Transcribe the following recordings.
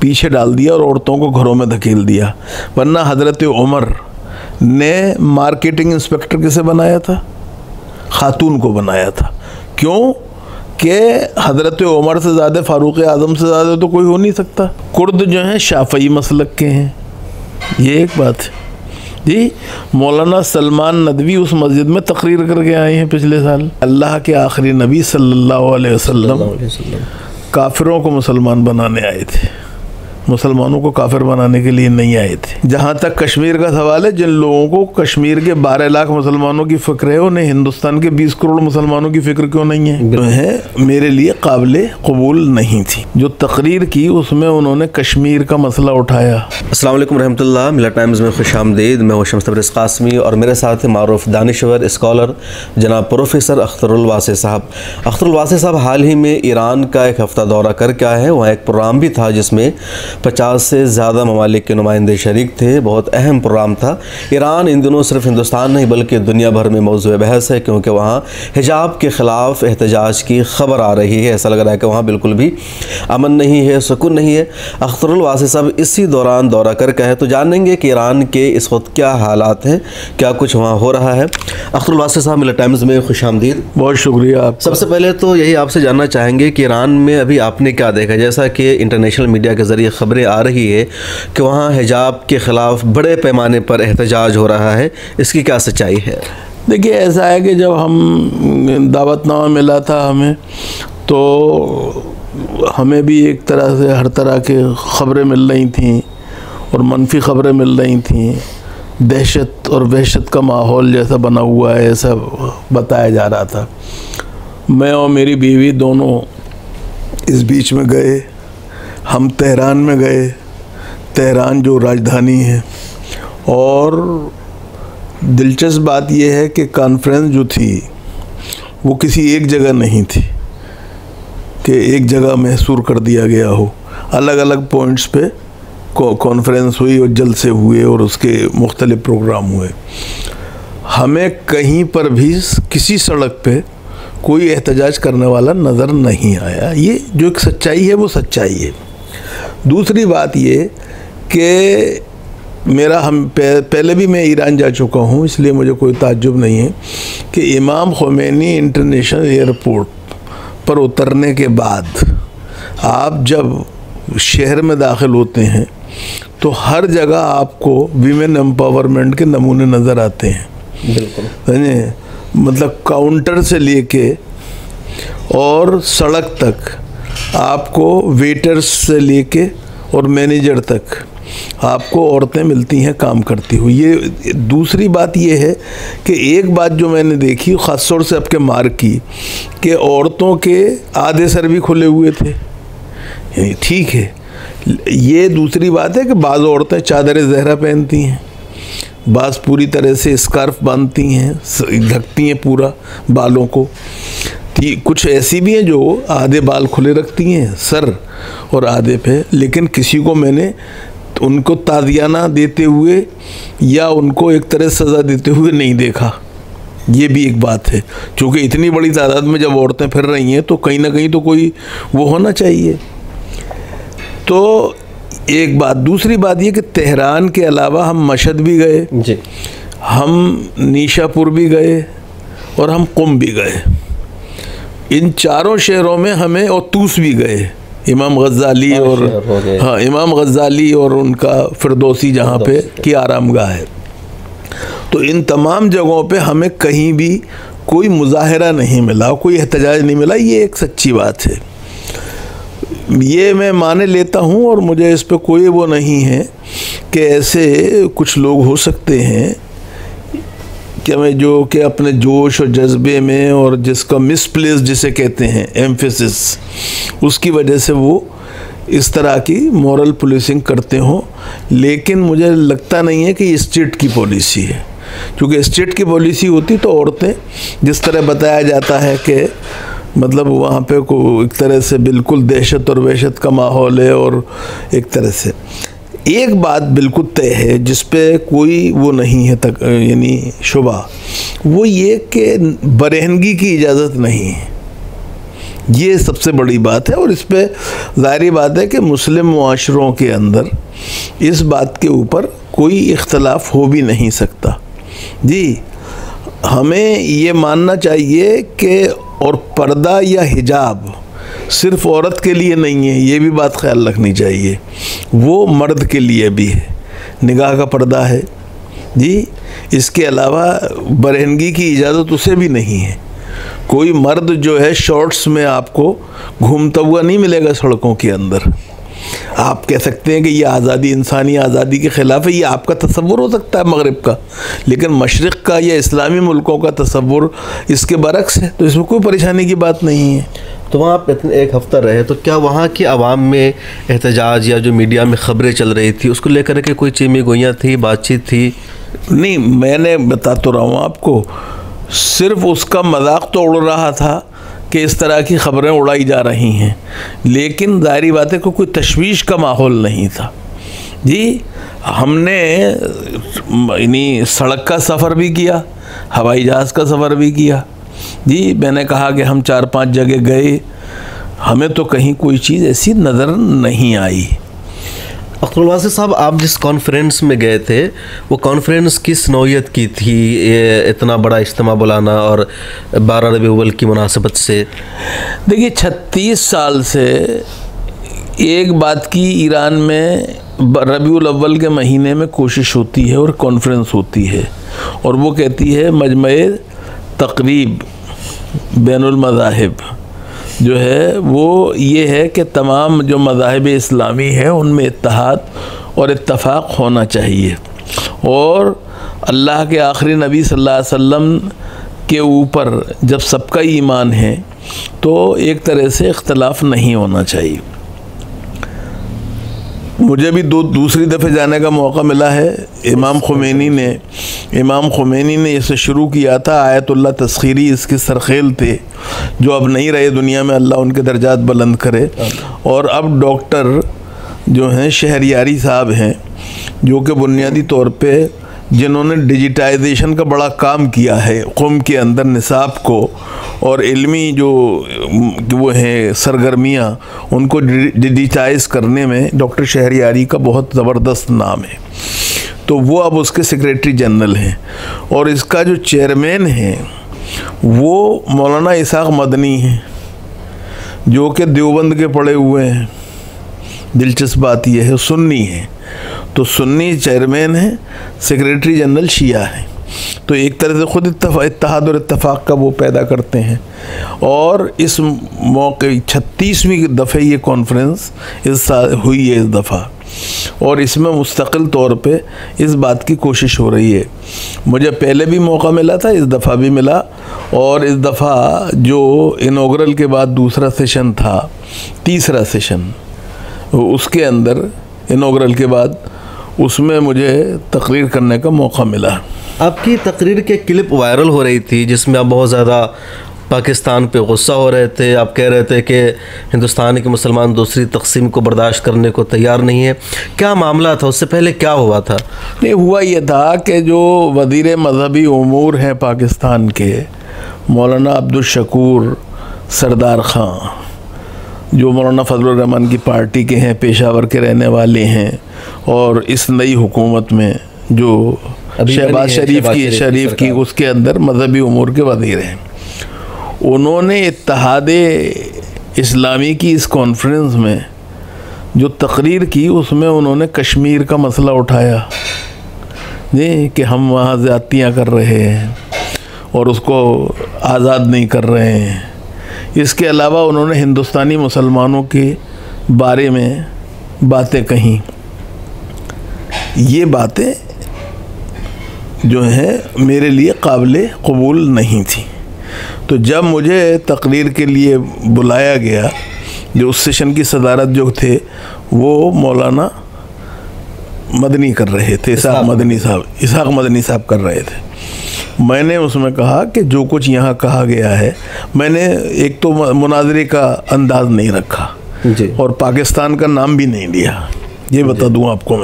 पीछे डाल दिया और औरतों को घरों में धकेल दिया। वरना हज़रत उमर ने मार्केटिंग इंस्पेक्टर किसे बनाया था? खातून को बनाया था। क्यों कि हज़रत उमर से ज़्यादा, फ़ारूक़ आज़म से ज़्यादा तो कोई हो नहीं सकता। कुर्द जो हैं शाफ़ई मसलक के हैं, ये एक बात है जी। मौलाना सलमान नदवी उस मस्जिद में तकरीर करके आए हैं पिछले साल। अल्लाह के आखिरी नबी सल्लल्लाहु अलैहि वसल्लम काफिरों को मुसलमान बनाने आए थे, मुसलमानों को काफिर बनाने के लिए नहीं आए थे। जहाँ तक कश्मीर का सवाल है, जिन लोगों को कश्मीर के 12 लाख मुसलमानों की फ़िक्र है, उन्हें हिंदुस्तान के 20 करोड़ मुसलमानों की फ़िक्र क्यों नहीं है? जो है मेरे लिए काबिल कबूल नहीं थी। जो तकरीर की उसमें उन्होंने कश्मीर का मसला उठाया। अस्सलाम वालेकुम रहमतुल्लाह। मिलत टाइम्स में खुश आमदीद। मैं हूं शम्स तबरेज़ क़ासमी और मेरे साथ हैं मारूफ दानिश्वर स्कॉलर जनाब प्रोफेसर अख्तरुल वासी साहब। अख्तरुल वासी साहब हाल ही में ईरान का एक हफ़्ता दौरा करके आए हैं। वहाँ एक प्रोग्राम भी था जिसमें 50 से ज़्यादा ममालिक के नुमाइंदे शरीक थे। बहुत अहम प्रोग्राम था। ईरान इन दिनों सिर्फ हिंदुस्तान नहीं बल्कि दुनिया भर में मौज़ूए बहस है, क्योंकि वहाँ हिजाब के ख़िलाफ़ एहतजाज की ख़बर आ रही है। ऐसा लग रहा है कि वहाँ बिल्कुल भी अमन नहीं है, सुकून नहीं है। अख्तरुल वासी साहब इसी दौरान दौरा करके आए, तो जानेंगे कि ईरान के इस वक्त क्या हालात हैं, क्या कुछ वहाँ हो रहा है। अख्तरुल वासी साहब मिलत टाइम्स में खुश आमदीद। बहुत शुक्रिया आप। सबसे पहले तो यही आपसे जानना चाहेंगे कि ईरान में अभी आपने क्या देखा? जैसा कि इंटरनेशनल मीडिया के ज़रिए ख़बरें आ रही है कि वहाँ हिजाब के ख़िलाफ़ बड़े पैमाने पर एहतजाज हो रहा है, इसकी क्या सच्चाई है? देखिए, ऐसा है कि जब हम दावतनामा मिला था हमें, तो हमें भी एक तरह से हर तरह के ख़बरें मिल रही थीं और मनफी ख़बरें मिल रही थीं। दहशत और वहशत का माहौल जैसा बना हुआ है, ऐसा बताया जा रहा था। मैं और मेरी बीवी दोनों इस बीच में गए। हम तेहरान में गए, तेहरान जो राजधानी है। और दिलचस्प बात यह है कि कॉन्फ्रेंस जो थी वो किसी एक जगह नहीं थी कि एक जगह महसूर कर दिया गया हो। अलग अलग पॉइंट्स पे कॉन्फ्रेंस हुई और जलसे हुए और उसके मुख्तलिफ प्रोग्राम हुए। हमें कहीं पर भी किसी सड़क पे कोई एहतजाज करने वाला नज़र नहीं आया। ये जो एक सच्चाई है वो सच्चाई है। दूसरी बात ये कि पहले भी मैं ईरान जा चुका हूँ, इसलिए मुझे कोई ताज्जुब नहीं है कि इमाम ख़ुमैनी इंटरनेशनल एयरपोर्ट पर उतरने के बाद आप जब शहर में दाखिल होते हैं तो हर जगह आपको वीमेन एम्पावरमेंट के नमूने नज़र आते हैं। बिल्कुल। मतलब काउंटर से लेके और सड़क तक आपको वेटर्स से लेके और मैनेजर तक आपको औरतें मिलती हैं काम करती हुई। ये दूसरी बात ये है कि एक बात जो मैंने देखी, ख़ास तौर से आपके मार्क की, कि औरतों के आधे सर भी खुले हुए थे। ठीक है। ये दूसरी बात है कि बाज़ औरतें चादर ज़हरा पहनती हैं, बाज़ पूरी तरह से स्कार्फ बांधती हैं, ढकती हैं पूरा बालों को। कुछ ऐसी भी हैं जो आधे बाल खुले रखती हैं सर और आधे पे। लेकिन किसी को मैंने उनको ताज़ियाना देते हुए या उनको एक तरह सज़ा देते हुए नहीं देखा। ये भी एक बात है, क्योंकि इतनी बड़ी तादाद में जब औरतें फिर रही हैं तो कहीं ना कहीं तो कोई वो होना चाहिए। तो एक बात। दूसरी बात ये कि तेहरान के अलावा हम मशहद भी गए जी, हम नीशापुर भी गए और हम कुम भी गए। इन चारों शहरों में हमें, और तूस भी गए, इमाम गज़ाली और हाँ इमाम गज़ाली और उनका फिरदौसी जहाँ पे की आरामगाह है। तो इन तमाम जगहों पे हमें कहीं भी कोई मुजाहरा नहीं मिला, कोई एहतजाज नहीं मिला। ये एक सच्ची बात है, ये मैं माने लेता हूँ। और मुझे इस पे कोई वो नहीं है कि ऐसे कुछ लोग हो सकते हैं कि मैं जो कि अपने जोश और जज्बे में और जिसका मिसप्लेस जिसे कहते हैं एम्फेसिस, उसकी वजह से वो इस तरह की मॉरल पुलिसिंग करते हों। लेकिन मुझे लगता नहीं है कि ये स्टेट की पॉलिसी है, क्योंकि स्टेट की पॉलिसी होती तो औरतें, जिस तरह बताया जाता है कि मतलब वहाँ पे को एक तरह से बिल्कुल दहशत और वहशत का माहौल है। और एक तरह से एक बात बिल्कुल तय है जिस पे कोई वो नहीं है तक यानी शुबा, वो ये कि बरहनगी की इजाज़त नहीं है। ये सबसे बड़ी बात है। और इस पे ज़ाहिर बात है कि मुस्लिम मुआशरों के अंदर इस बात के ऊपर कोई इख्तलाफ हो भी नहीं सकता जी। हमें ये मानना चाहिए कि और पर्दा या हिजाब सिर्फ़ औरत के लिए नहीं है, ये भी बात ख्याल रखनी चाहिए, वो मर्द के लिए भी है। निगाह का पर्दा है जी, इसके अलावा बरहनगी की इजाज़त उसे भी नहीं है। कोई मर्द जो है शॉर्ट्स में आपको घूमता हुआ नहीं मिलेगा सड़कों के अंदर। आप कह सकते हैं कि ये आज़ादी, इंसानी आज़ादी के ख़िलाफ़ है, ये आपका तसव्वुर हो सकता है मगरिब का, लेकिन मशरिक़ का या इस्लामी मुल्कों का तसव्वुर इसके बरक्स है, तो इसमें कोई परेशानी की बात नहीं है। तो वहाँ आप एक हफ़्ता रहे, तो क्या वहाँ की आवाम में एहतजाज या जो मीडिया में ख़बरें चल रही थी उसको लेकर के कोई चीमी गोइयाँ थी, बातचीत थी? नहीं, मैंने बता तो रहा हूँ आपको, सिर्फ उसका मजाक तो उड़ रहा था कि इस तरह की ख़बरें उड़ाई जा रही हैं, लेकिन ज़ाहिर बात है कि कोई तशवीश का माहौल नहीं था जी। हमने यानी सड़क का सफ़र भी किया, हवाई जहाज़ का सफ़र भी किया जी। मैंने कहा कि हम 4-5 जगह गए, हमें तो कहीं कोई चीज़ ऐसी नज़र नहीं आई। अख्तरुल वासी साहब, आप जिस कॉन्फ्रेंस में गए थे वो कॉन्फ्रेंस किस नौयत की थी? ये इतना बड़ा इज्तिमा बुलाना और 12 रबीउल अव्वल की मुनासबत से। देखिए, 36 साल से एक बात की ईरान में रबीउल अव्वल के महीने में कोशिश होती है और कॉन्फ्रेंस होती है, और वो कहती है मजमे तक़रीब बैनुल मज़ाहिब जो है वो ये है कि तमाम जो मज़ाहिब इस्लामी हैं उनमें इत्तेहाद और इत्तफ़ाक़ होना चाहिए, और अल्लाह के आखिरी नबी सल्लल्लाहु अलैहि वसल्लम के ऊपर जब सबका ईमान है तो एक तरह से इख्तलाफ नहीं होना चाहिए। मुझे भी दूसरी दफ़े जाने का मौका मिला है। इमाम ख़ुमैनी ने इसे शुरू किया था। आयतुल्लाह तस्खीरी इसके सरखेल थे, जो अब नहीं रहे दुनिया में, अल्लाह उनके दर्जात बुलंद करे। और अब डॉक्टर जो हैं शहरयारी साहब हैं, जो कि बुनियादी तौर पे जिन्होंने डिजिटाइजेशन का बड़ा काम किया है कौम के अंदर, निसाब को और इल्मी जो वो हैं सरगर्मियाँ उनको डिजिटाइज करने में डॉक्टर शहरयारी का बहुत ज़बरदस्त नाम है। तो वो अब उसके सेक्रेटरी जनरल हैं, और इसका जो चेयरमैन है वो मौलाना इसाक मदनी हैं, जो कि देवबंद के पढ़े हुए हैं। दिलचस्प बात यह है, सुन्नी है, तो सुन्नी चेयरमैन है, सेक्रेटरी जनरल शिया है, तो एक तरह से ख़ुद इत्तेहाद और इत्तफ़ाक़ का वो पैदा करते हैं। और इस मौके 36वीं दफ़े ये कॉन्फ्रेंस इस साल हुई है इस दफ़ा, और इसमें मुस्तकिल तौर पे इस बात की कोशिश हो रही है। मुझे पहले भी मौका मिला था, इस दफ़ा भी मिला, और इस दफ़ा जो इनॉग्रल के बाद दूसरा सेशन था, तीसरा सेशन, उसके अंदर इनॉग्रल के बाद उसमें मुझे तकरीर करने का मौका मिला। आपकी तकरीर के क्लिप वायरल हो रही थी जिसमें आप बहुत ज़्यादा पाकिस्तान पे गुस्सा हो रहे थे। आप कह रहे थे कि हिंदुस्तान के मुसलमान दूसरी तकसीम को बर्दाश्त करने को तैयार नहीं है। क्या मामला था? उससे पहले क्या हुआ था? नहीं, हुआ ये था कि जो वज़ीर मजहबी उमूर हैं पाकिस्तान के, मौलाना अब्दुल शकूर सरदार ख़ान, जो मौलाना फजलुर रहमान की पार्टी के हैं, पेशावर के रहने वाले हैं, और इस नई हुकूमत में जो शहबाज शरीफ की उसके अंदर मजहबी उमूर के वज़ीर हैं, उन्होंने इत्तेहाद इस्लामी की इस कॉन्फ्रेंस में जो तकरीर की उसमें उन्होंने कश्मीर का मसला उठाया जी, कि हम वहाँ ज़्यादतियाँ कर रहे हैं और उसको आज़ाद नहीं कर रहे हैं। इसके अलावा उन्होंने हिंदुस्तानी मुसलमानों के बारे में बातें कहीं। ये बातें जो हैं मेरे लिए काबिल कबूल नहीं थी। तो जब मुझे तकरीर के लिए बुलाया गया, जो उस सेशन की सदारत जो थे वो मौलाना मदनी कर रहे थे, इसाक मदनी साहब कर रहे थे। मैंने उसमें कहा कि जो कुछ यहाँ कहा गया है, मैंने एक तो मुनाजरे का अंदाज़ नहीं रखा जी, और पाकिस्तान का नाम भी नहीं लिया, ये बता दूँ आपको।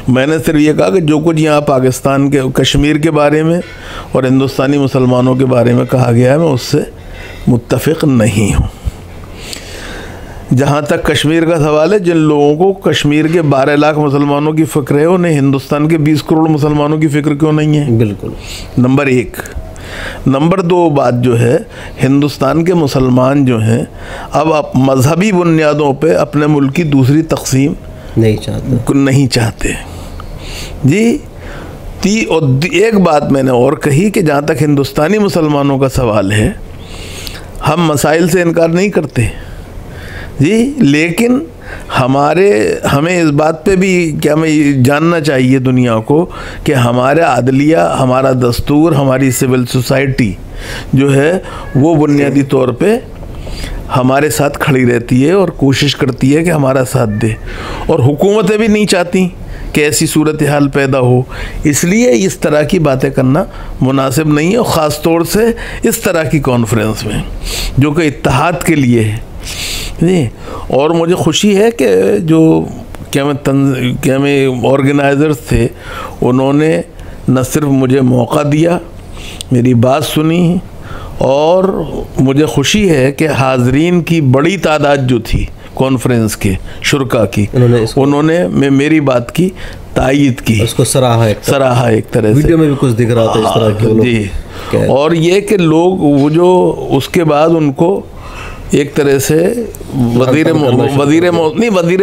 मैंने सिर्फ ये कहा कि जो कुछ यहाँ पाकिस्तान के, कश्मीर के बारे में और हिंदुस्तानी मुसलमानों के बारे में कहा गया है, मैं उससे मुत्तफ़िक़ नहीं हूँ। जहाँ तक कश्मीर का सवाल है, जिन लोगों को कश्मीर के 12 लाख मुसलमानों की फ़िक्र है, उन्हें हिंदुस्तान के 20 करोड़ मुसलमानों की फ़िक्र क्यों नहीं है? बिल्कुल। नंबर 1। नंबर 2 बात जो है, हिंदुस्तान के मुसलमान जो हैं अब मजहबी बुनियादों पे अपने मुल्क की दूसरी तकसीम नहीं चाहते जी। और एक बात मैंने और कही कि जहाँ तक हिंदुस्तानी मुसलमानों का सवाल है, हम मसाइल से इनकार नहीं करते जी, लेकिन हमें इस बात पे भी क्या मैं जानना चाहिए दुनिया को कि हमारा अदलिया, हमारा दस्तूर, हमारी सिविल सोसाइटी जो है वो बुनियादी तौर पे हमारे साथ खड़ी रहती है और कोशिश करती है कि हमारा साथ दे, और हुकूमतें भी नहीं चाहती कि ऐसी सूरत हाल पैदा हो। इसलिए इस तरह की बातें करना मुनासिब नहीं है, और ख़ास तौर से इस तरह की कॉन्फ्रेंस में जो कि इत्तेहाद के लिए है जी। और मुझे खुशी है कि जो क्या मैं ऑर्गेनाइज़र्स थे, उन्होंने न सिर्फ मुझे मौका दिया, मेरी बात सुनी, और मुझे खुशी है कि हाज़रीन की बड़ी तादाद जो थी कॉन्फ्रेंस के शुरका की, उन्होंने मेरी बात की तायीद की, उसको सराहा एक तरह से। वीडियो में भी कुछ दिख रहा था इस तरह के जी। और ये कि लोग वो जो उसके बाद उनको एक तरह से वज़ीर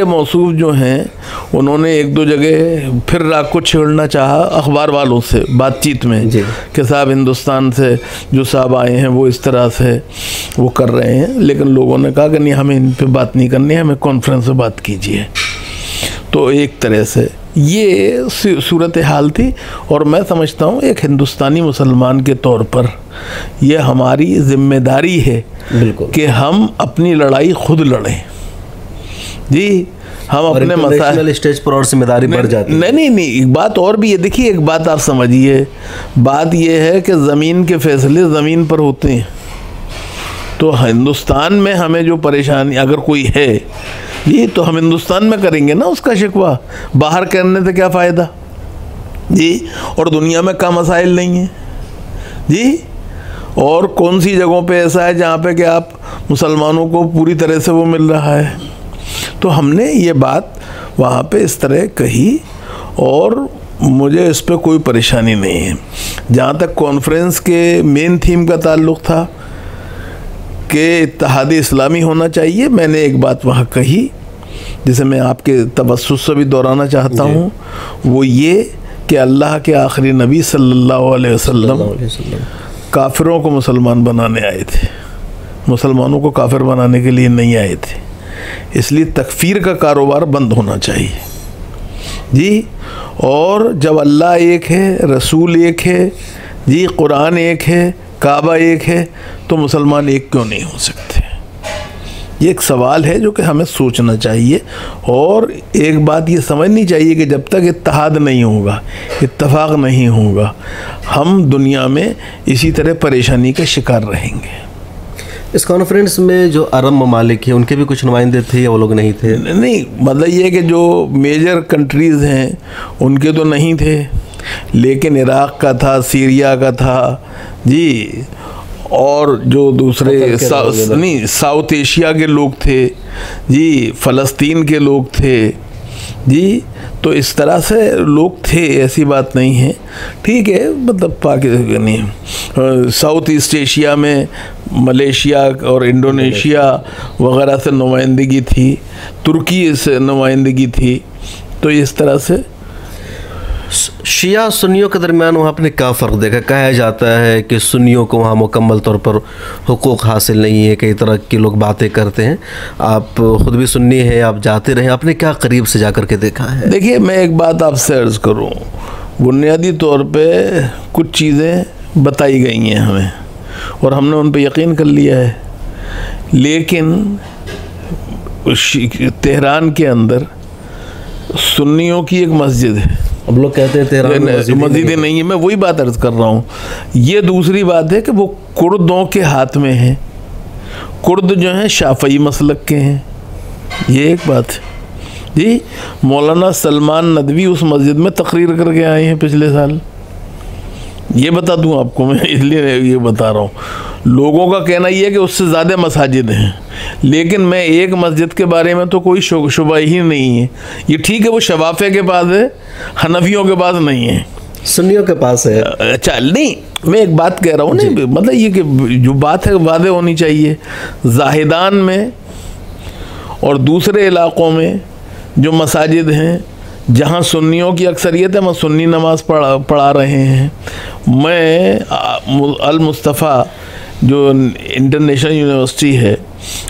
मौसूफ जो हैं, उन्होंने 1-2 जगह फिर राग को छेड़ना चाहा अखबार वालों से बातचीत में कि साहब हिंदुस्तान से जो साहब आए हैं वो इस तरह से वो कर रहे हैं, लेकिन लोगों ने कहा कि नहीं, हमें इन पे बात नहीं करनी है, हमें कॉन्फ्रेंस में बात कीजिए। तो एक तरह से ये सूरत हाल थी, और मैं समझता हूँ एक हिंदुस्तानी मुसलमान के तौर पर यह हमारी ज़िम्मेदारी है कि हम अपनी लड़ाई खुद लड़ें जी। हम अपने मसाइल स्टेज पर और जिम्मेदारी बढ़ जाती है। नहीं, एक बात और भी है। देखिए, एक बात आप समझिए, बात यह है कि ज़मीन के फैसले ज़मीन पर होते हैं। तो हिंदुस्तान में हमें जो परेशानी अगर कोई है जी, तो हम हिंदुस्तान में करेंगे ना उसका शिकवा, बाहर करने से क्या फ़ायदा जी। और दुनिया में क्या मसाइल नहीं है जी, और कौन सी जगहों पे ऐसा है जहाँ पे कि आप मुसलमानों को पूरी तरह से वो मिल रहा है। तो हमने ये बात वहाँ पे इस तरह कही, और मुझे इस पे कोई परेशानी नहीं है। जहाँ तक कॉन्फ्रेंस के मेन थीम का ताल्लुक़ था कि इत्तेहाद इस्लामी होना चाहिए, मैंने एक बात वहाँ कही जिसे मैं आपके तवस्सुस से भी दोहराना चाहता हूँ, वो ये कि अल्लाह के आखिरी नबी सल्लल्लाहु अलैहि वसल्लम काफिरों को मुसलमान बनाने आए थे, मुसलमानों को काफिर बनाने के लिए नहीं आए थे। इसलिए तकफीर का कारोबार बंद होना चाहिए जी। और जब अल्लाह एक है, रसूल एक है जी, कुरान एक है, काबा एक है, तो मुसलमान एक क्यों नहीं हो सकते? ये एक सवाल है जो कि हमें सोचना चाहिए। और एक बात ये समझनी चाहिए कि जब तक इत्तेहाद नहीं होगा, इत्तेफाक नहीं होगा, हम दुनिया में इसी तरह परेशानी के शिकार रहेंगे। इस कॉन्फ्रेंस में जो अरब ममालिक हैं उनके भी कुछ नुमाइंदे थे या वो लोग नहीं थे? नहीं, मतलब ये कि जो मेजर कंट्रीज़ हैं उनके तो नहीं थे, लेकिन इराक़ का था, सीरिया का था जी, और जो दूसरे साउथ एशिया के लोग थे जी, फ़लस्तीन के लोग थे जी। तो इस तरह से लोग थे, ऐसी बात नहीं है, ठीक है। मतलब पाकिस्तानी साउथ ईस्ट एशिया में मलेशिया और इंडोनेशिया वगैरह से नुमाइंदगी थी, तुर्की से नुमाइंदगी थी। तो इस तरह से शिया सुन्नियों के दरमियान वहाँ आपने क्या फ़र्क देखा? कहा जाता है कि सुन्नियों को वहाँ मुकम्मल तौर पर हुकूक हासिल नहीं है, कई तरह के लोग बातें करते हैं। आप ख़ुद भी सुन्नी हैं, आप जाते रहे, आपने क्या करीब से जा कर के देखा है? देखिए, मैं एक बात आपसे अर्ज़ करूँ, बुनियादी तौर पे कुछ चीज़ें बताई गई हैं हमें और हमने उन पर यकीन कर लिया है, लेकिन तेहरान के अंदर सुन्नियों की एक मस्जिद है। अब लोग कहते हैं तेहरान में मस्जिदें नहीं है, मैं वही बात अर्ज़ कर रहा हूँ। ये दूसरी बात है कि वो कुर्दों के हाथ में है, कुर्द जो हैं शाफ़ई मसलक के हैं, ये एक बात है जी। मौलाना सलमान नदवी उस मस्जिद में तकरीर करके आए हैं पिछले साल, ये बता दूं आपको मैं, इसलिए ये बता रहा हूँ। लोगों का कहना ये है कि उससे ज़्यादा मसाजिद हैं, लेकिन मैं एक मस्जिद के बारे में तो कोई शुबा ही नहीं है। ये ठीक है वो शवाफे के पास है, हनफियों के पास नहीं है, सुन्नियों के पास है। अच्छा नहीं, मैं एक बात कह रहा हूँ, नहीं मतलब ये कि जो बात है वादे होनी चाहिए। जाहिदान में और दूसरे इलाक़ों में जो मसाजिद हैं जहाँ सुन्नियों की अक्सरियत है, वहाँ सुन्नी नमाज पढ़ा रहे हैं। मैं अल मुस्तफ़ा जो इंटरनेशनल यूनिवर्सिटी है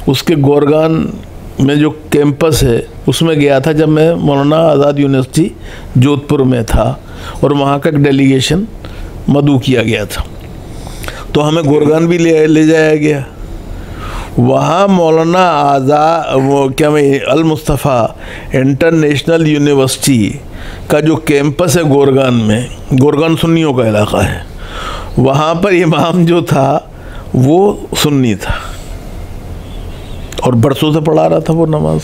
उसके गोरगान में जो कैंपस है उसमें गया था जब मैं मौलाना आज़ाद यूनिवर्सिटी जोधपुर में था, और वहाँ का एक डेलीगेशन मदऊ किया गया था, तो हमें गोरगान भी ले जाया गया। वहाँ मौलाना अल मुस्तफ़ा इंटरनेशनल यूनिवर्सिटी का जो कैंपस है गोरगान में, गोरगान सुन्नियों का इलाक़ा है, वहाँ पर इमाम जो था वो सुन्नी था और बरसों से पढ़ा रहा था वो नमाज।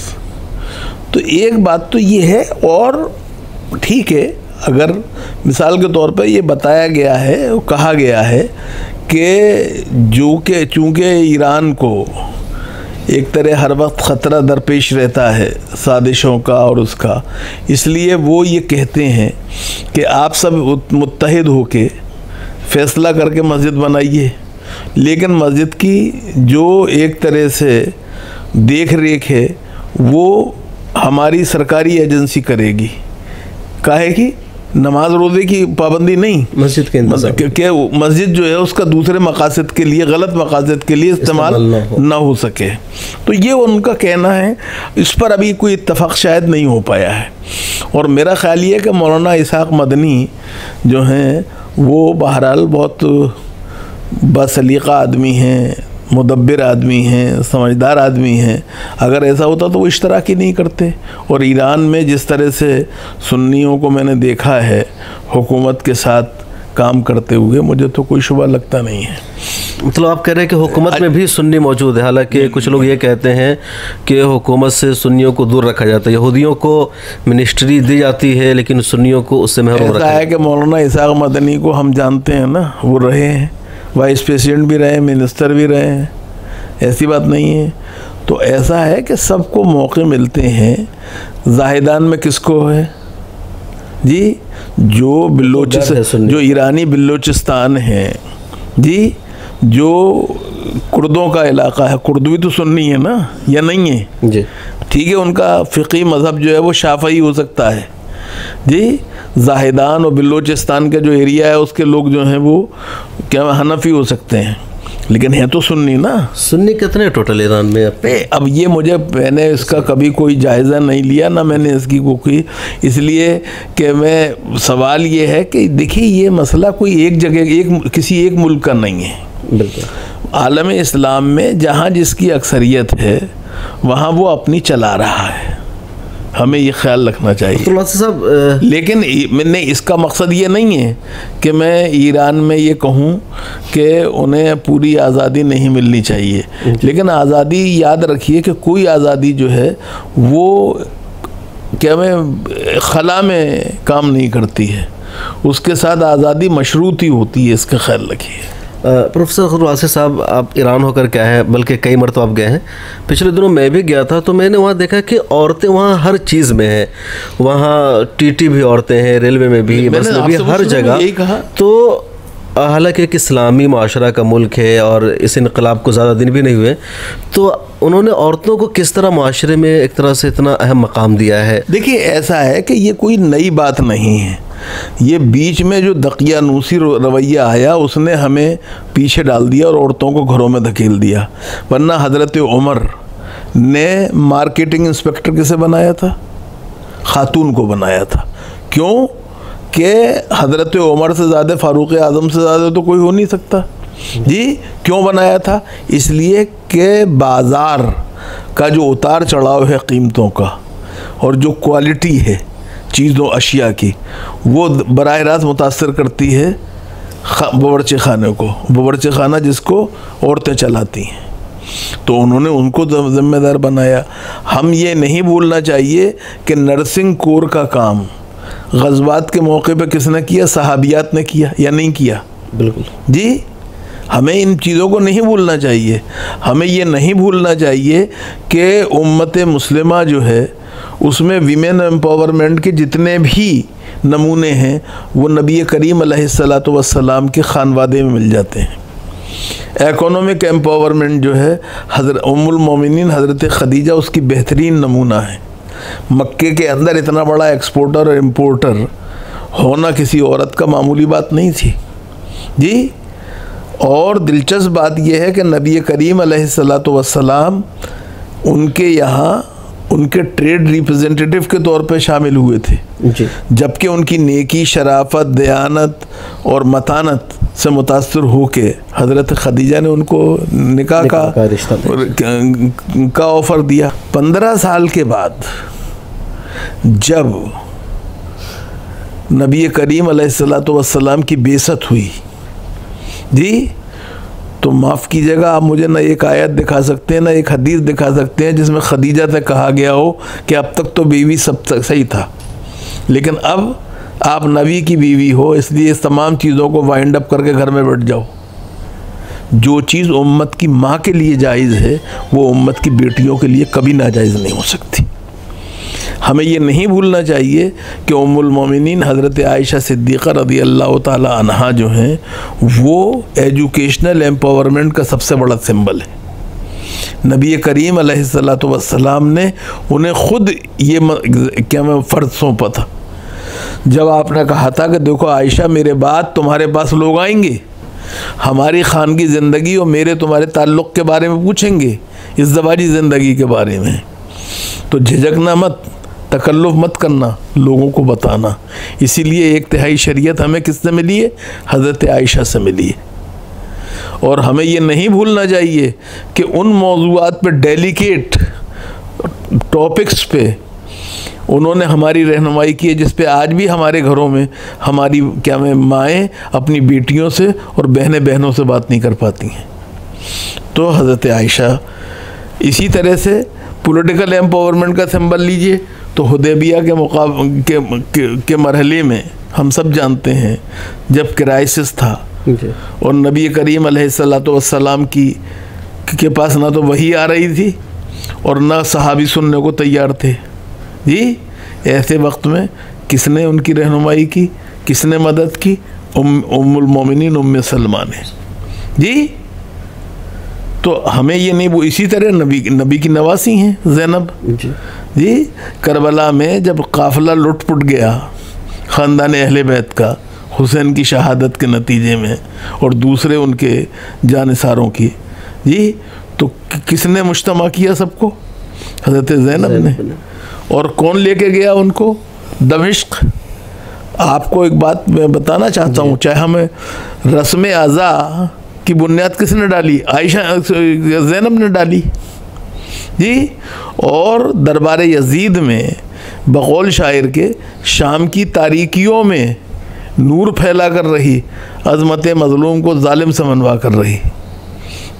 तो एक बात तो ये है, और ठीक है अगर मिसाल के तौर पर ये बताया गया है, कहा गया है कि चूँकि ईरान को एक तरह हर वक्त ख़तरा दरपेश रहता है साजिशों का और उसका, इसलिए वो ये कहते हैं कि आप सब मुत्तहिद होके फ़ैसला करके मस्जिद बनाइए, लेकिन मस्जिद की जो एक तरह से देख रेख है वो हमारी सरकारी एजेंसी करेगी। काहे कि नमाज रोज़े की पाबंदी नहीं, मस्जिद के क्या मस्जिद जो है उसका दूसरे मकासद के लिए, गलत मकासद के लिए इस्तेमाल ना हो सके। तो ये उनका कहना है, इस पर अभी कोई इत्तफाक शायद नहीं हो पाया है। और मेरा ख्याल ये है कि मौलाना इसहाक मदनी जो हैं वो बहरहाल बहुत बासलीक़ा आदमी हैं, मुदब्बिर आदमी हैं, समझदार आदमी हैं। अगर ऐसा होता तो वो इश्तराक ही नहीं करते। और ईरान में जिस तरह से सुन्नियों को मैंने देखा है हुकूमत के साथ काम करते हुए, मुझे तो कोई शुबा लगता नहीं है। मतलब आप कह रहे हैं कि हुकूमत में भी सुन्नी मौजूद है, हालांकि कुछ लोग ये कहते हैं कि हुकूमत से सुन्नियों को दूर रखा जाता है, यहूदियों को मिनिस्ट्री दी जाती है लेकिन सुन्नियों को उससे महरूम रखा है। कि मौलाना इसहाक मदनी को हम जानते हैं ना, वो रहे हैं, वाइस प्रेसिडेंट भी रहे, मिनिस्टर भी रहे हैं, ऐसी बात नहीं है। तो ऐसा है कि सबको मौके मिलते हैं। जाहिदान में किसको है जी, जो बलोचिस्तान, जो ईरानी बलोचिस्तान है जी, जो कुर्दों का इलाका है, कुर्द भी तो सुन्नी है ना, या नहीं है जी? ठीक है, उनका फ़िक़ी मज़हब जो है वो शाफ़ई हो सकता है जी। जाहिदान और बलोचिस्तान का जो एरिया है उसके लोग जो हैं वो क्या हनफी हो सकते हैं, लेकिन है तो सुन्नी ना। सुन्नी कितने टोटल ईरान में? अब ये मैंने इसका कभी कोई जायज़ा नहीं लिया, ना मैंने इसकी कोई, इसलिए कि मैं सवाल ये है कि देखिए ये मसला कोई एक जगह किसी एक मुल्क का नहीं है। बिल्कुल आलम इस्लाम में जहाँ जिसकी अक्सरियत है वहाँ वो अपनी चला रहा है, हमें ये ख्याल रखना चाहिए। तो साहब लेकिन मैंने इसका मकसद ये नहीं है कि मैं ईरान में ये कहूँ कि उन्हें पूरी आज़ादी नहीं मिलनी चाहिए, लेकिन आज़ादी याद रखिए कि कोई आज़ादी जो है वो क्या में खला में काम नहीं करती है, उसके साथ आज़ादी मशरूत ही होती है, इसका ख्याल रखिए। प्रोफेसर अख्तर वासिफ साहब, आप ईरान होकर क्या है, बल्कि कई मरतबा आप गए हैं, पिछले दिनों मैं भी गया था, तो मैंने वहाँ देखा कि औरतें वहाँ हर चीज़ में हैं, वहाँ टीटी भी औरतें हैं, रेलवे में भी, बस में भी, हर जगह। तो हालांकि एक इस्लामी माशरा का मुल्क है और इस इनकलाब को ज़्यादा दिन भी नहीं हुए, तो उन्होंने औरतों को किस तरह माशरे में एक तरह से इतना अहम मकाम दिया है। देखिए ऐसा है कि ये कोई नई बात नहीं है, ये बीच में जो दकियानूसी रवैया आया उसने हमें पीछे डाल दिया और औरतों को घरों में धकेल दिया। वरना हज़रत उमर ने मार्केटिंग इंस्पेक्टर किसे बनाया था? खातून को बनाया था। क्यों कि हज़रत उमर से ज़्यादा, फ़ारूक़ आज़म से ज़्यादा तो कोई हो नहीं सकता जी। क्यों बनाया था? इसलिए कि बाज़ार का जो उतार चढ़ाव है कीमतों का और जो क्वालिटी है चीज़ों अशिया की, वो बराह रास्त मुतासर करती है बावर्ची खाने को, बावर्ची खाना जिसको औरतें चलाती हैं, तो उन्होंने उनको ज़िम्मेदार बनाया। हम ये नहीं भूलना चाहिए कि नर्सिंग कोर का काम गज़वात के मौके पे किसने किया? सहाबियात ने किया या नहीं किया? बिल्कुल जी। हमें इन चीज़ों को नहीं भूलना चाहिए। हमें ये नहीं भूलना चाहिए कि उम्मत मुस्लिमा जो है उसमें विमेन एम्पावरमेंट के जितने भी नमूने हैं वो नबी करीम अलैहिस्सलातु वस्सलाम के खानवादे में मिल जाते हैं। इकोनॉमिक एम्पावरमेंट जो है हज़रत उम्मुल मोमिनीन हज़रत खदीजा उसकी बेहतरीन नमूना है। मक्के के अंदर इतना बड़ा एक्सपोर्टर और इम्पोर्टर होना किसी औरत का मामूली बात नहीं थी जी। और दिलचस्प बात यह है कि नबी करीम अलैहिस्सलातु वस्सलाम उनके यहाँ उनके ट्रेड रिप्रेजेंटेटिव के तौर पे शामिल हुए थे जी। जबकि उनकी नेकी, शराफत, दयानत और मतानत से मुतासर होके हज़रत खदीजा ने उनको निकाह का ऑफ़र दिया। 15 साल के बाद जब नबी करीम अलैहिस्सलातु वस्सलाम की बेइज्जत हुई जी, तो माफ़ कीजिएगा, आप मुझे ना एक आयत दिखा सकते हैं ना एक हदीस दिखा सकते हैं जिसमें खदीजा से कहा गया हो कि अब तक तो बीवी सब सही था, लेकिन अब आप नबी की बीवी हो इसलिए इस तमाम चीज़ों को वाइंड अप करके घर में बैठ जाओ। जो चीज़ उम्मत की माँ के लिए जायज़ है वो उम्मत की बेटियों के लिए कभी नाजायज़ नहीं हो सकती। हमें ये नहीं भूलना चाहिए कि उम्मुल मोमिनीन हज़रत आयशा सिद्दीक़ा रज़ी अल्लाह ताला अन्हा जो हैं वो एजुकेशनल एम्पावरमेंट का सबसे बड़ा सिंबल है। नबी करीम अलैहिस्सलातु वस्सलाम ने उन्हें ख़ुद ये क्या मैं फ़र्ज़ सौंपा था जब आपने कहा था कि देखो आयशा, मेरे बाद तुम्हारे पास लोग आएंगे, हमारी खानगी ज़िंदगी और मेरे तुम्हारे ताल्लुक़ के बारे में पूछेंगे, इस ज़वाजी ज़िंदगी के बारे में, तो झिझकना मत, तकल्लुफ़ मत करना, लोगों को बताना। इसीलिए एक तिहाई शरीयत हमें किससे मिली है? हज़रत आयशा से मिली है। और हमें ये नहीं भूलना चाहिए कि उन मौज़ूआत पे, डेलिकेट टॉपिक्स पे उन्होंने हमारी रहनुमाई की है जिस पे आज भी हमारे घरों में हमारी माएँ अपनी बेटियों से और बहनें बहनों से बात नहीं कर पाती हैं। तो हज़रत आयशा, इसी तरह से पॉलिटिकल एम्पावरमेंट का सिंबल लीजिए तो हुदैबिया के मरहले में हम सब जानते हैं जब क्राइसिस था और नबी करीम अलैहिस्सलातु वस्सलाम के पास ना तो वही आ रही थी और ना सहाबी सुनने को तैयार थे जी। ऐसे वक्त में किसने उनकी रहनुमाई की, किसने मदद की? उम्मुल मोमिनीन उम्मे सलमा ने जी। तो हमें ये नहीं, वो इसी तरह नबी की नवासी हैं ज़ैनब जी। करबला में जब काफ़िला लुट-पुट गया ख़ानदान अहले बैत का हुसैन की शहादत के नतीजे में और दूसरे उनके जानिसारों की जी, तो किसने मुज्तमा किया सबको? हज़रत ज़ैनब ने। और कौन लेके गया उनको? दमिश्क। आपको एक बात मैं बताना चाहता हूँ, चाहे हमें रस्म आज़ा की बुनियाद किसने डाली? आयशा ज़ैनब ने डाली जी। और दरबार यजीद में बकौल शायर के शाम की तारीकियों में नूर फैला कर रही, अज़मत मज़लूम को जालिम से मनवा कर रही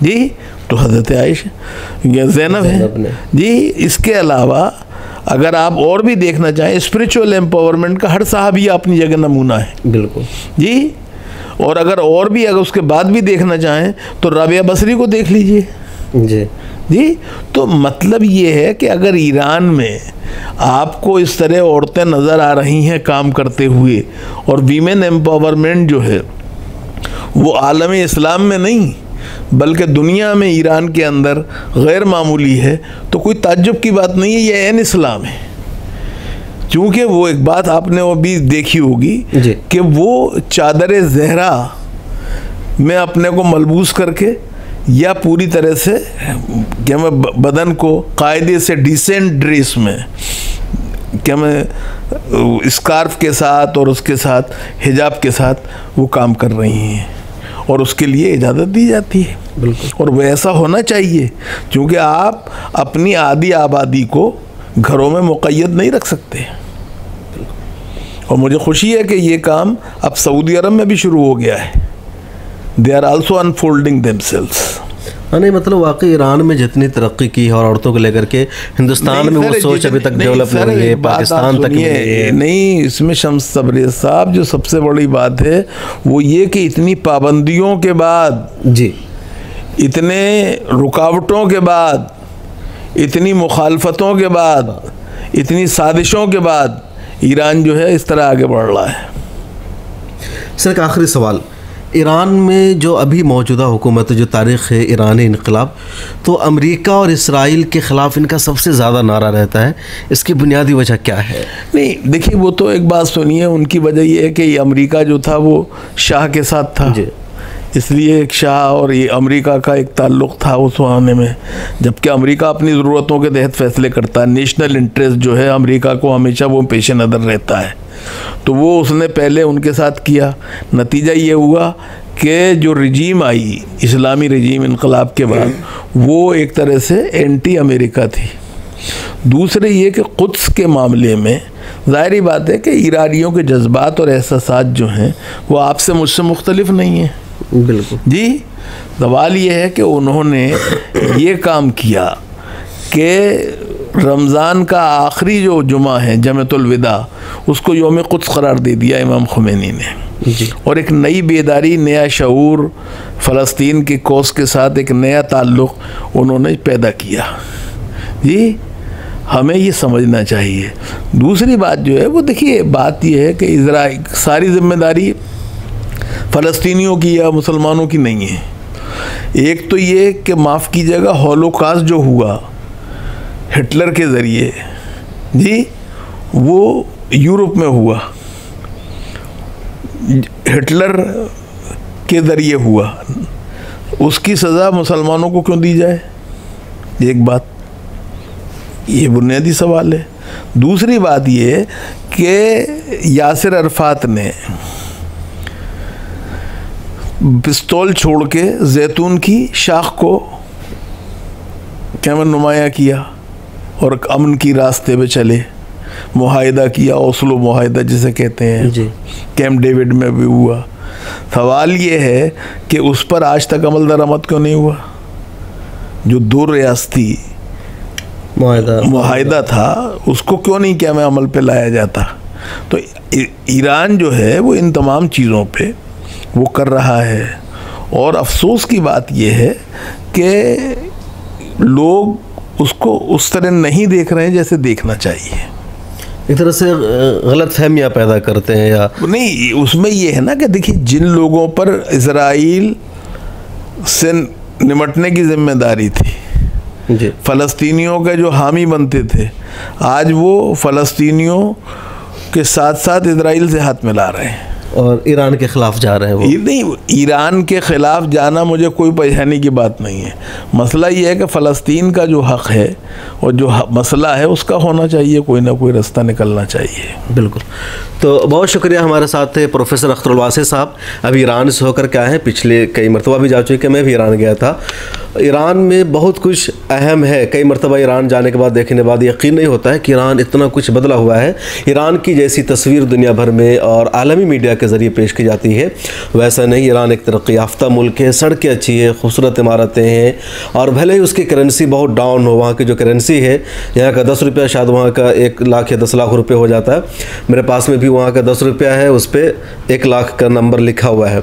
जी, तो हज़रत आयशा ज़ैनब है जी। इसके अलावा अगर आप और भी देखना चाहें, स्पिरिचुअल एम्पावरमेंट का हर साहबी अपनी जगह नमूना है बिल्कुल जी। और अगर और भी अगर उसके बाद भी देखना चाहें तो राबिया बसरी को देख लीजिए जी। तो मतलब ये है कि अगर ईरान में आपको इस तरह औरतें नज़र आ रही हैं काम करते हुए और वीमेन एम्पावरमेंट जो है वो आलम इस्लाम में नहीं बल्कि दुनिया में ईरान के अंदर गैर मामूली है, तो कोई ताज्जुब की बात नहीं है, ये ऐन इस्लाम है। क्योंकि वो एक बात आपने वो भी देखी होगी कि वो चादर ज़हरा में अपने को मलबूस करके या पूरी तरह से क्या मैं बदन को कायदे से डिसेंट ड्रेस में क्या मैं स्कार्फ के साथ और उसके साथ हिजाब के साथ वो काम कर रही हैं और उसके लिए इजाज़त दी जाती है बिल्कुल। और वैसा होना चाहिए क्योंकि आप अपनी आधी आबादी को घरों में मुक़य्यद नहीं रख सकते। और मुझे खुशी है कि ये काम अब सऊदी अरब में भी शुरू हो गया है। They are also unfolding themselves. हाँ, नहीं मतलब वाकई ईरान में जितनी तरक्की की है और औरतों को लेकर के हिंदुस्तान में वो सोच अभी तक डेवलप नहीं हुई है, पाकिस्तान तक नहीं। इसमें शम्स तबरेज़ साहब जो सबसे बड़ी बात है वो ये कि इतनी पाबंदियों के बाद जी, इतने रुकावटों के बाद, इतनी मुखालफतों के बाद, इतनी साजिशों के बाद ईरान जो है इस तरह आगे बढ़ रहा है। सर एक आखिरी सवाल, ईरान में जो अभी मौजूदा हुकूमत जो तारीख़ है ईरानी इनकलाब, तो अमेरिका और इसराइल के ख़िलाफ़ इनका सबसे ज़्यादा नारा रहता है, इसकी बुनियादी वजह क्या है? नहीं देखिए, वो तो एक बात सुनिए, उनकी वजह ये है कि अमेरिका जो था वो शाह के साथ था जी, इसलिए एक शाह और ये अमेरिका का एक ताल्लुक़ था उस ज़माने में, जबकि अमेरिका अपनी ज़रूरतों के तहत फ़ैसले करता है। नेशनल इंटरेस्ट जो है अमेरिका को हमेशा वो पेश नज़र रहता है, तो वो उसने पहले उनके साथ किया। नतीजा ये हुआ कि जो रजीम आई इस्लामी रजीम इनकलाब के बाद, वो एक तरह से एंटी अमेरिका थी। दूसरे ये कि कुद्स के मामले में ज़ाहिरी बात है कि ईरानियों के जज्बात और एहसासात जो हैं वो आपसे मुझसे मुख्तलिफ नहीं हैं। बिल्कुल जी, सवाल ये है कि उन्होंने ये काम किया कि रमज़ान का आखिरी जो जुमा है जमअतुल विदा, उसको यौम कुद्स करार दे दिया इमाम खुमैनी ने जी, और एक नई बेदारी, नया शऊर, फ़लस्तीन के कौस के साथ एक नया ताल्लुक़ उन्होंने पैदा किया। जी, हमें ये समझना चाहिए। दूसरी बात जो है वो देखिए, बात ये है कि इज़राइल सारी ज़िम्मेदारी फ़लस्तीनियों की या मुसलमानों की नहीं है। एक तो ये कि माफ़ कीजिएगा, हॉलोकॉस्ट जो हुआ हिटलर के ज़रिए, जी, वो यूरोप में हुआ, हिटलर के ज़रिए हुआ, उसकी सज़ा मुसलमानों को क्यों दी जाए? एक बात, ये बुनियादी सवाल है। दूसरी बात ये कि यासिर अरफात ने पिस्तौल छोड़ के जैतून की शाख को कैमन नुमाया किया और अमन की रास्ते पे चले, मुआहिदा किया, ओस्लो मुआहिदा जिसे कहते हैं जी, कैंप डेविड में भी हुआ। सवाल ये है कि उस पर आज तक अमल दरामद क्यों नहीं हुआ? जो दो रियासती मुआहिदा था उसको क्यों नहीं क्या में अमल पे लाया जाता? तो ईरान जो है वो इन तमाम चीज़ों पे वो कर रहा है, और अफसोस की बात यह है कि लोग उसको उस तरह नहीं देख रहे हैं जैसे देखना चाहिए। एक तरह से गलत फहमियाँ पैदा करते हैं या नहीं। उसमें ये है ना कि देखिए, जिन लोगों पर इजराइल से निमटने की जिम्मेदारी थी, जी, फ़लस्तीनियों के जो हामी बनते थे, आज वो फ़लस्तीनियों के साथ साथ इजराइल से हाथ मिला रहे हैं और ईरान के ख़िलाफ़ जा रहे हैं। वो नहीं, ईरान के ख़िलाफ़ जाना मुझे कोई परेशानी की बात नहीं है। मसला ये है कि फ़लस्तीन का जो हक़ है और जो मसला है उसका होना चाहिए, कोई ना कोई रास्ता निकलना चाहिए। बिल्कुल। तो बहुत शुक्रिया, हमारे साथ थे प्रोफेसर अख्तरुल वासी साहब। अभी ईरान से होकर के आए हैं, पिछले कई मरतबा भी जा चुके, मैं भी ईरान गया था। ईरान में बहुत कुछ अहम है, कई मरतबा ईरान जाने के बाद, देखने के बाद यकीन नहीं होता है कि ईरान इतना कुछ बदला हुआ है। ईरान की जैसी तस्वीर दुनिया भर में और आलमी मीडिया के ज़रिए पेश की जाती है, वैसा नहीं। ईरान एक तरक्की याफ्ता मुल्क है, सड़कें अच्छी है, खूबसूरत इमारतें हैं, और भले ही उसकी करेंसी बहुत डाउन हो, वहाँ की जो करेंसी है, यहाँ का 10 रुपया शायद वहाँ का 1 लाख या 10 लाख रुपये हो जाता है। मेरे पास में भी वहाँ का 10 रुपया है, उस पर 1 लाख का नंबर लिखा हुआ है।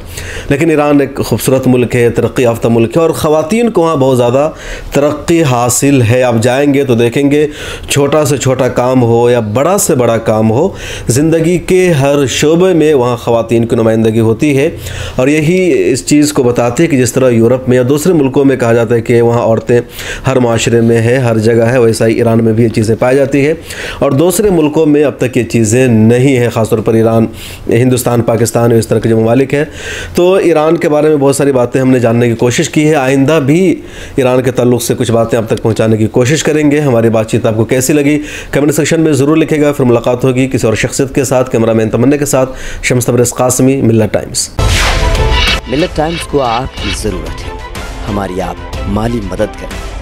लेकिन ईरान एक खूबसूरत मुल्क है, तरक्की याफ्ता मुल्क है, और ख़वातीन को वहाँ बहुत ज़्यादा तरक्की हासिल है। आप जाएंगे तो देखेंगे, छोटा से छोटा काम हो या बड़ा से बड़ा काम हो, ज़िंदगी के हर शोबे में वहाँ ख़वातीन की नुमाइंदगी होती है। और यही इस चीज़ को बताते हैं कि जिस तरह यूरोप में या दूसरे मुल्कों में कहा जाता है कि वहाँ औरतें हर माशरे में है, हर जगह है, वैसा ही ईरान में भी ये चीज़ें पाई जाती है। और दूसरे मुल्कों में अब तक ये चीज़ें नहीं है, ख़ासतौर पर ईरान, हिंदुस्तान, पाकिस्तान और इस तरह के जो ममालिक हैं। तो ईरान के बारे में बहुत सारी बातें हमने जानने की कोशिश की है। आइंदा भी ईरान के ताल्लुक़ से कुछ बातें आप तक पहुँचाने की कोशिश करेंगे। हमारी बातचीत आपको कैसी लगी कमेंट सेक्शन में ज़रूर लिखेगा। फिर मुलाकात होगी किसी और शख्सियत के साथ। कैमरामैन तमन्ना के साथ शम्स तबरेज़ कासमी, मिल्लत टाइम्स। मिल्लत टाइम्स को आपकी ज़रूरत है, हमारी आप माली मदद करें।